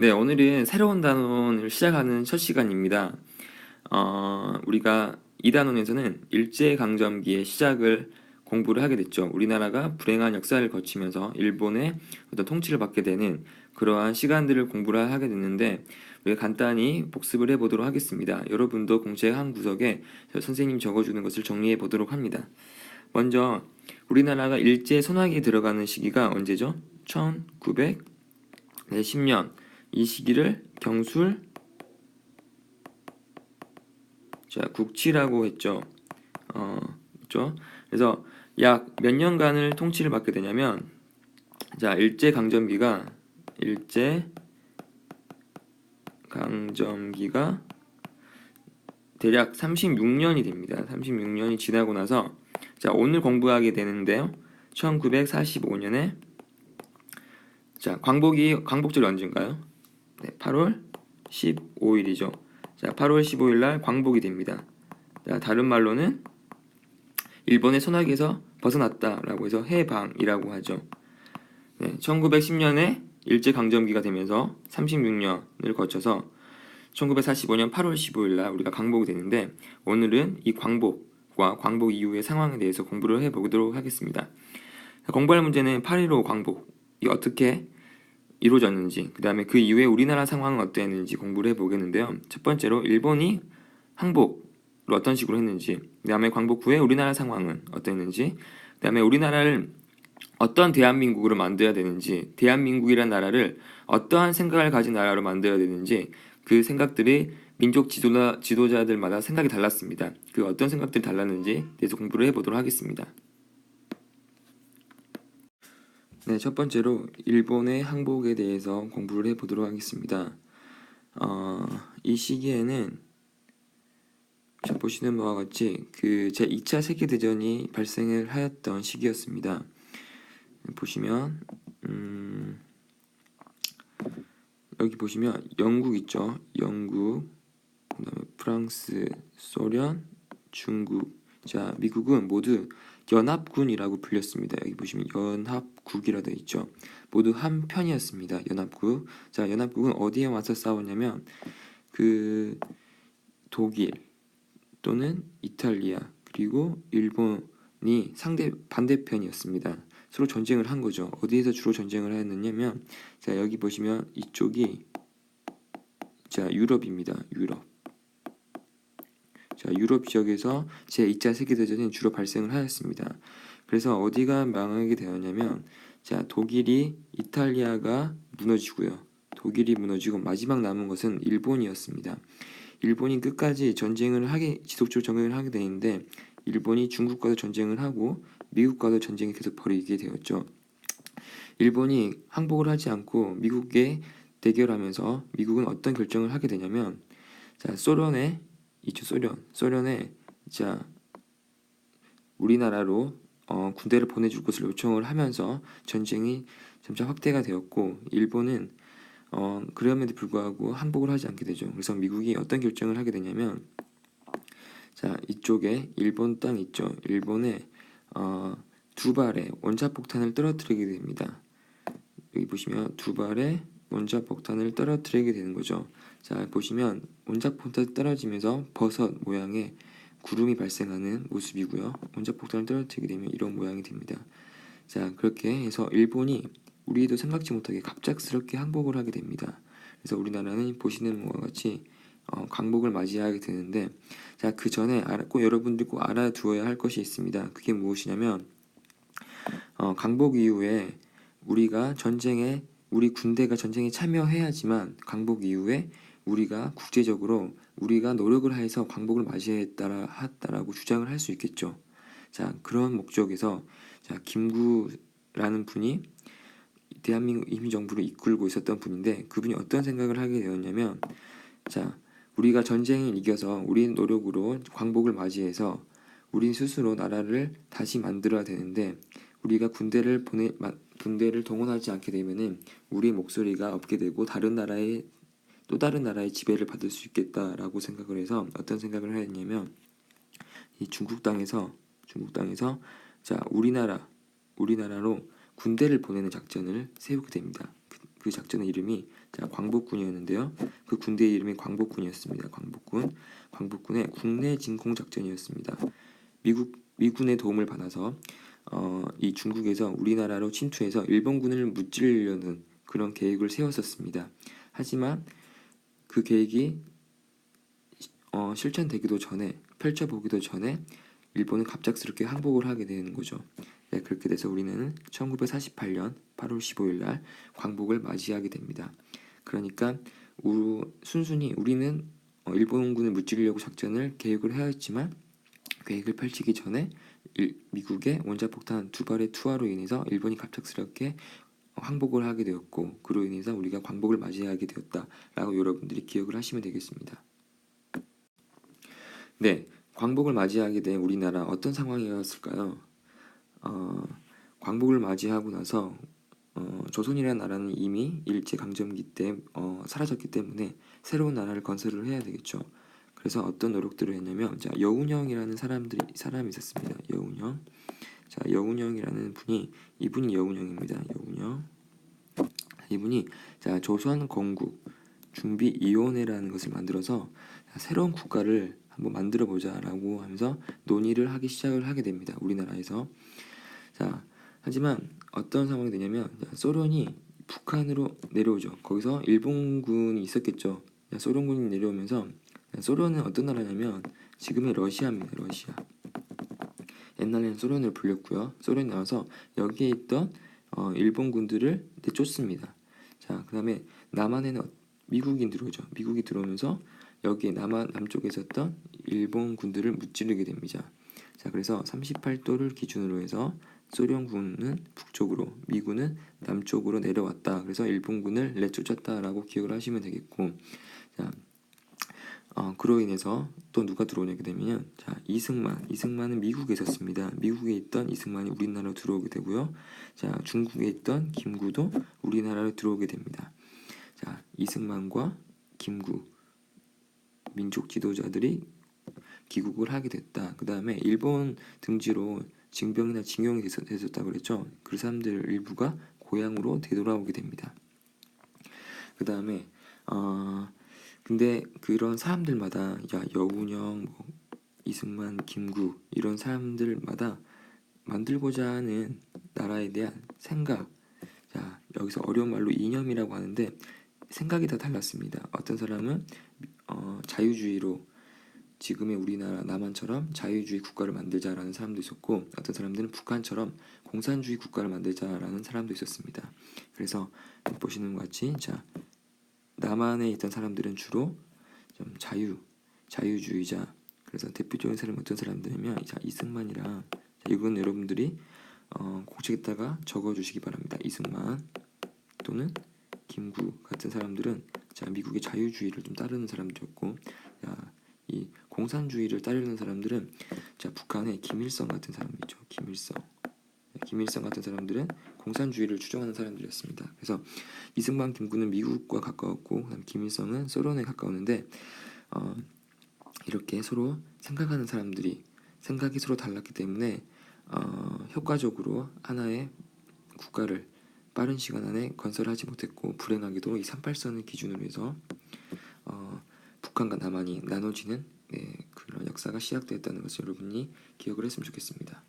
네, 오늘은 새로운 단원을 시작하는 첫 시간입니다. 우리가 이 단원에서는 일제강점기의 시작을 공부를 하게 됐죠. 우리나라가 불행한 역사를 거치면서 일본의 어떤 통치를 받게 되는 그러한 시간들을 공부를 하게 됐는데, 우리가 간단히 복습을 해보도록 하겠습니다. 여러분도 공책 한 구석에 선생님이 적어주는 것을 정리해 보도록 합니다. 먼저 우리나라가 일제 선악에 들어가는 시기가 언제죠? 1910년. 이 시기를 경술 국치라고 했죠. 그렇죠? 그래서 약 몇 년간을 통치를 받게 되냐면, 일제 강점기가 대략 36년이 됩니다. 36년이 지나고 나서 오늘 공부하게 되는데요. 1945년에 광복절이 언제인가요? 네, 8월 15일이죠. 8월 15일 날 광복이 됩니다. 다른 말로는 일본의 손아귀에서 벗어났다라고 해서 해방이라고 하죠. 네, 1910년에 일제강점기가 되면서 36년을 거쳐서 1945년 8월 15일 날 우리가 광복이 되는데, 오늘은 이 광복과 광복 이후의 상황에 대해서 공부를 해보도록 하겠습니다. 공부할 문제는 8.15 광복이 어떻게 이루어졌는지, 그 다음에 그 이후에 우리나라 상황은 어땠는지 공부를 해보겠는데요. 첫 번째로 일본이 항복을 어떤 식으로 했는지, 그 다음에 광복 후에 우리나라 상황은 어땠는지, 그 다음에 우리나라를 어떤 대한민국으로 만들어야 되는지, 대한민국이란 나라를 어떠한 생각을 가진 나라로 만들어야 되는지, 그 생각들이 민족 지도자들마다 생각이 달랐습니다. 그 어떤 생각들이 달랐는지 대해서 공부를 해보도록 하겠습니다. 네, 첫 번째로 일본의 항복에 대해서 공부를 해보도록 하겠습니다. 이 시기에는 보시는 바와 같이 그 제2차 세계대전이 발생을 하였던 시기였습니다. 보시면 여기 보시면 영국 있죠. 영국, 그다음에 프랑스, 소련, 중국. 미국은 모두 연합군이라고 불렸습니다. 여기 보시면 연합국이라 되어 있죠. 모두 한 편이었습니다. 연합국. 연합국은 어디에 와서 싸웠냐면 그 독일 또는 이탈리아 그리고 일본이 반대편이었습니다. 서로 전쟁을 한 거죠. 어디에서 주로 전쟁을 하였느냐면 여기 보시면 이쪽이 유럽입니다. 유럽 지역에서 제2차 세계대전이 주로 발생을 하였습니다. 그래서 어디가 망하게 되었냐면 이탈리아가 무너지고요. 독일이 무너지고 마지막 남은 것은 일본이었습니다. 일본이 끝까지 지속적으로 전쟁을 하게 되는데, 일본이 중국과도 전쟁을 하고 미국과도 전쟁이 계속 벌이게 되었죠. 일본이 항복을 하지 않고 미국에 대결하면서 미국은 어떤 결정을 하게 되냐면, 소련에 우리나라로 군대를 보내줄 것을 요청을 하면서 전쟁이 점차 확대가 되었고, 일본은 그럼에도 불구하고 항복을 하지 않게 되죠. 그래서 미국이 어떤 결정을 하게 되냐면, 이쪽에 일본 땅 있죠. 일본에 두 발의 원자폭탄을 떨어뜨리게 됩니다. 여기 보시면 두 발의 원자폭탄을 떨어뜨리게 되는 거죠. 보시면 원자폭탄이 떨어지면서 버섯 모양의 구름이 발생하는 모습이고요. 원자폭탄을 떨어뜨리게 되면 이런 모양이 됩니다. 그렇게 해서 일본이 우리도 생각지 못하게 갑작스럽게 항복을 하게 됩니다. 그래서 우리나라는 보시는 바와 같이 광복을 맞이하게 되는데, 그 전에 여러분들이 꼭 알아두어야 할 것이 있습니다. 그게 무엇이냐면, 광복 이후에 우리 군대가 전쟁에 참여해야지만 광복 이후에 우리가 국제적으로 우리가 노력을 해서 광복을 맞이했다라고 주장을 할 수 있겠죠. 그런 목적에서 김구라는 분이 대한민국 임시정부를 이끌고 있었던 분인데, 그분이 어떤 생각을 하게 되었냐면, 우리가 전쟁을 이겨서 우리 노력으로 광복을 맞이해서 우리 스스로 나라를 다시 만들어야 되는데, 우리가 군대를 동원하지 않게 되면은 우리의 목소리가 없게 되고 또 다른 나라의 지배를 받을 수 있겠다라고 생각을 해서 어떤 생각을 하였냐면, 이 중국 땅에서 우리나라로 군대를 보내는 작전을 세우게 됩니다. 그 작전의 이름이 광복군이었는데요. 그 군대의 이름이 광복군이었습니다. 광복군의 국내 진공 작전이었습니다. 미군의 도움을 받아서 이 중국에서 우리나라로 침투해서 일본군을 무찌르려는 그런 계획을 세웠었습니다. 하지만 그 계획이 실천되기도 전에, 펼쳐보기도 전에 일본은 갑작스럽게 항복을 하게 되는 거죠. 네, 그렇게 돼서 우리는 1948년 8월 15일 날 광복을 맞이하게 됩니다. 그러니까 순순히 우리는 일본군을 무찌르려고 작전을 계획을 하였지만 계획을 펼치기 전에 미국의 원자폭탄 2발의 투하로 인해서 일본이 갑작스럽게 항복을 하게 되었고, 그로 인해서 우리가 광복을 맞이하게 되었다라고 여러분들이 기억을 하시면 되겠습니다. 네, 광복을 맞이하게 된 우리나라 어떤 상황이었을까요? 광복을 맞이하고 나서 조선이라는 나라는 이미 일제강점기 때 사라졌기 때문에 새로운 나라를 건설을 해야 되겠죠. 그래서 어떤 노력들을 했냐면, 여운형이라는 사람이 있었습니다. 여운형. 여운형이라는 이분이 여운형입니다. 여운형. 이분이 조선 건국 준비위원회라는 것을 만들어서 새로운 국가를 한번 만들어 보자라고 하면서 논의를 시작을 하게 됩니다. 우리나라에서. 하지만 어떤 상황이 되냐면, 소련이 북한으로 내려오죠. 거기서 일본군이 있었겠죠. 소련군이 내려오면서, 소련은 어떤 나라냐면 지금의 러시아입니다. 러시아. 옛날에는 소련을 불렸고요. 소련이 나와서 여기에 있던 일본군들을 내쫓습니다. 그 다음에 남한에는 미국이 들어오죠. 미국이 들어오면서 여기에 남쪽에 있었던 일본군들을 무찌르게 됩니다. 그래서 38도를 기준으로 해서 소련군은 북쪽으로, 미군은 남쪽으로 내려왔다. 그래서 일본군을 내쫓았다라고 기억을 하시면 되겠고, 그로 인해서 또 누가 들어오게 되면, 이승만은 미국에 있었습니다. 미국에 있던 이승만이 우리나라로 들어오게 되고요. 중국에 있던 김구도 우리나라로 들어오게 됩니다. 이승만과 김구 민족 지도자들이 귀국을 하게 됐다. 그 다음에 일본 등지로 징병이나 징용이 됐었다고 그랬죠. 그 사람들 일부가 고향으로 되돌아오게 됩니다. 그 다음에 근데 그런 사람들마다 여운형, 이승만, 김구 이런 사람들마다 만들고자 하는 나라에 대한 생각, 여기서 어려운 말로 이념이라고 하는데, 생각이 다 달랐습니다. 어떤 사람은 자유주의로 지금의 우리나라 남한처럼 자유주의 국가를 만들자라는 사람도 있었고, 어떤 사람들은 북한처럼 공산주의 국가를 만들자라는 사람도 있었습니다. 그래서 보시는 것 같이 남한에 있던 사람들은 주로 좀 자유주의자. 그래서 대표적인 사람은 어떤 사람들이냐면 이승만이랑, 이건 여러분들이 공책에다가 적어주시기 바랍니다. 이승만 또는 김구 같은 사람들은 미국의 자유주의를 좀 따르는 사람들이었고, 이 공산주의를 따르는 사람들은 북한의 김일성 같은 사람이죠. 김일성 같은 사람들은 공산주의를 추종하는 사람들이었습니다. 그래서 이승만, 김구는 미국과 가까웠고, 그다음 김일성은 소련에 가까웠는데, 이렇게 서로 생각하는 사람들이 생각이 서로 달랐기 때문에 효과적으로 하나의 국가를 빠른 시간 안에 건설하지 못했고, 불행하게도 이 38선을 기준으로 해서 북한과 남한이 나눠지는 그런 역사가 시작되었다는 것을 여러분이 기억을 했으면 좋겠습니다.